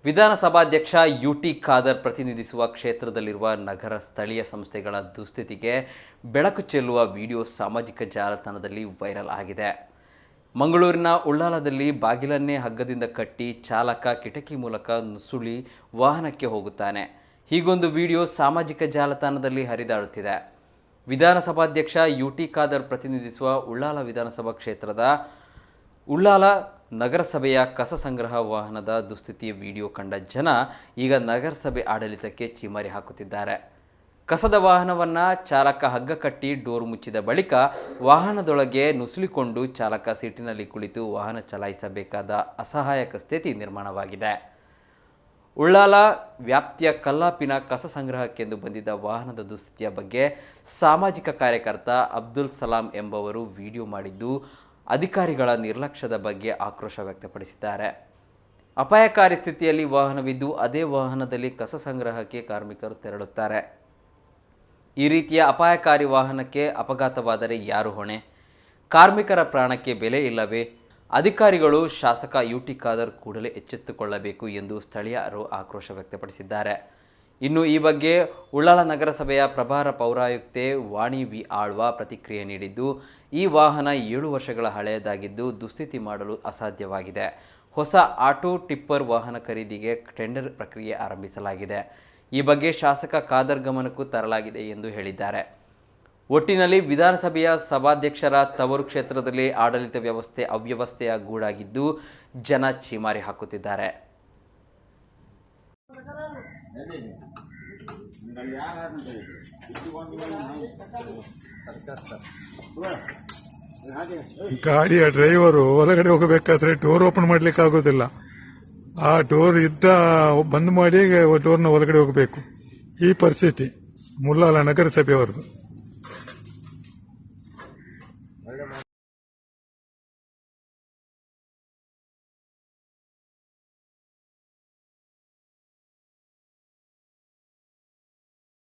ವಿಧಾನಸಭಾಧ್ಯಕ್ಷ ಯುಟಿ ಖಾದರ್ ಪ್ರತಿನಿಧಿಸುವ ಕ್ಷೇತ್ರದಲ್ಲಿರುವ ನಗರ ಸ್ಥಳೀಯ ಸಂಸ್ಥೆಗಳ ದುಸ್ಥಿತಿಗೆ ಬೆಳಕು ಚೆಲ್ಲುವ ವಿಡಿಯೋ ಸಾಮಾಜಿಕ ಜಾಲತಾಣದಲ್ಲಿ ವೈರಲ್ ಆಗಿದೆ. ಮಂಗಳೂರಿನ ಉಳ್ಳಾಲದಲ್ಲಿ ಬಾಗಿಲನ್ನೇ ಹಗ್ಗದಿಂದ ಕಟ್ಟಿ ಚಾಲಕ ಕಿಟಕಿ ಮೂಲಕ ನುಸುಳಿ ವಾಹನಕ್ಕೆ ಹೋಗುತ್ತಾನೆ. ಹೀಗೊಂದು ವಿಡಿಯೋ ಸಾಮಾಜಿಕ ಜಾಲತಾಣದಲ್ಲಿ ಹರಿದಾಡುತ್ತಿದೆ. ವಿಧಾನಸಭಾಧ್ಯಕ್ಷ ಯುಟಿ ಖಾದರ್ ಪ್ರತಿನಿಧಿಸುವ ಉಳ್ಳಾಲ ವಿಧಾನಸಭಾ ಕ್ಷೇತ್ರದ ಉಳ್ಳಾಲ ನಗರಸಭೆಯ ಕಸ ಸಂಗ್ರಹ ವಾಹನದ ದುಸ್ಥಿತಿಯ ವಿಡಿಯೋ ಕಂಡ ಜನ ಈಗ ನಗರಸಭೆ ಆಡಳಿತಕ್ಕೆ ಚಿಮಾರಿ ಹಾಕುತ್ತಿದ್ದಾರೆ. ಕಸದ ವಾಹನವನ್ನು ಚಾಲಕ ಹಗ್ಗ ಕಟ್ಟಿ ಡೋರ್ ಮುಚ್ಚಿದ ಬಳಿಕ ವಾಹನದೊಳಗೆ ನುಸುಳಿಕೊಂಡು ಚಾಲಕ ಸೀಟಿನಲ್ಲಿ ಕುಳಿತು ವಾಹನ ಚಲಾಯಿಸಬೇಕಾದ ಅಸಹಾಯಕ ಸ್ಥಿತಿ ನಿರ್ಮಾಣವಾಗಿದೆ. ಉಳ್ಳಾಲ ವ್ಯಾಪ್ತಿಯ ಕಲ್ಲಾಪಿನ ಕಸ ಸಂಗ್ರಹಕ್ಕೆಂದು ಬಂದಿದ್ದ ವಾಹನದ ದುಸ್ಥಿತಿಯ ಬಗ್ಗೆ ಸಾಮಾಜಿಕ ಕಾರ್ಯಕರ್ತ ಅಬ್ದುಲ್ ಸಲಾಂ ಎಂಬವರು ವಿಡಿಯೋ ಮಾಡಿದ್ದು ಅಧಿಕಾರಿಗಳ ನಿರ್ಲಕ್ಷ್ಯದ ಬಗ್ಗೆ ಆಕ್ರೋಶ ವ್ಯಕ್ತಪಡಿಸಿದ್ದಾರೆ. ಅಪಾಯಕಾರಿ ಸ್ಥಿತಿಯಲ್ಲಿ ವಾಹನವಿದ್ದು ಅದೇ ವಾಹನದಲ್ಲಿ ಕಸ ಸಂಗ್ರಹಕ್ಕೆ ಕಾರ್ಮಿಕರು ತೆರಳುತ್ತಾರೆ. ಈ ರೀತಿಯ ಅಪಾಯಕಾರಿ ವಾಹನಕ್ಕೆ ಅಪಘಾತವಾದರೆ ಯಾರು ಹೊಣೆ? ಕಾರ್ಮಿಕರ ಪ್ರಾಣಕ್ಕೆ ಬೆಲೆ ಇಲ್ಲವೇ? ಅಧಿಕಾರಿಗಳು ಶಾಸಕ ಯುಟಿ ಖಾದರ್ ಕೂಡಲೇ ಎಚ್ಚೆತ್ತುಕೊಳ್ಳಬೇಕು ಎಂದು ಸ್ಥಳೀಯರು ಆಕ್ರೋಶ ವ್ಯಕ್ತಪಡಿಸಿದ್ದಾರೆ. ಇನ್ನು ಈ ಬಗ್ಗೆ ಉಳ್ಳಾಲ ನಗರಸಭೆಯ ಪ್ರಭಾರ ಪೌರಾಯುಕ್ತೆ ವಾಣಿ ವಿ ಆಳ್ವ ಪ್ರತಿಕ್ರಿಯೆ ನೀಡಿದ್ದು, ಈ ವಾಹನ 7 ವರ್ಷಗಳ ಹಳೆಯದಾಗಿದ್ದು ದುಸ್ಥಿತಿ ಮಾಡಲು ಅಸಾಧ್ಯವಾಗಿದೆ. ಹೊಸ ಆಟೋ ಟಿಪ್ಪರ್ ವಾಹನ ಖರೀದಿಗೆ ಟೆಂಡರ್ ಪ್ರಕ್ರಿಯೆ ಆರಂಭಿಸಲಾಗಿದೆ. ಈ ಬಗ್ಗೆ ಶಾಸಕ ಖಾದರ್ ಗಮನಕ್ಕೂ ತರಲಾಗಿದೆ ಎಂದು ಹೇಳಿದ್ದಾರೆ. ಒಟ್ಟಿನಲ್ಲಿ ವಿಧಾನಸಭೆಯ ಸಭಾಧ್ಯಕ್ಷರ ತವರು ಕ್ಷೇತ್ರದಲ್ಲಿ ಆಡಳಿತ ವ್ಯವಸ್ಥೆ ಅವ್ಯವಸ್ಥೆಯ ಗೂಡಾಗಿದ್ದು ಜನ ಛೀಮಾರಿ ಹಾಕುತ್ತಿದ್ದಾರೆ. ಗಾಡಿಯ ಡ್ರೈವರು ಒಳಗಡೆ ಹೋಗಬೇಕಾದ್ರೆ ಡೋರ್ ಓಪನ್ ಮಾಡ್ಲಿಕ್ಕೆ ಆಗೋದಿಲ್ಲ. ಆ ಡೋರ್ ಬಂದ್ ಮಾಡಿ ಡೋರ್ನ ಒಳಗಡೆ ಹೋಗಬೇಕು. ಈ ಪರಿಸ್ಥಿತಿ ಮುಲ್ಲಾಲ ನಗರಸಭೆಯವರದು.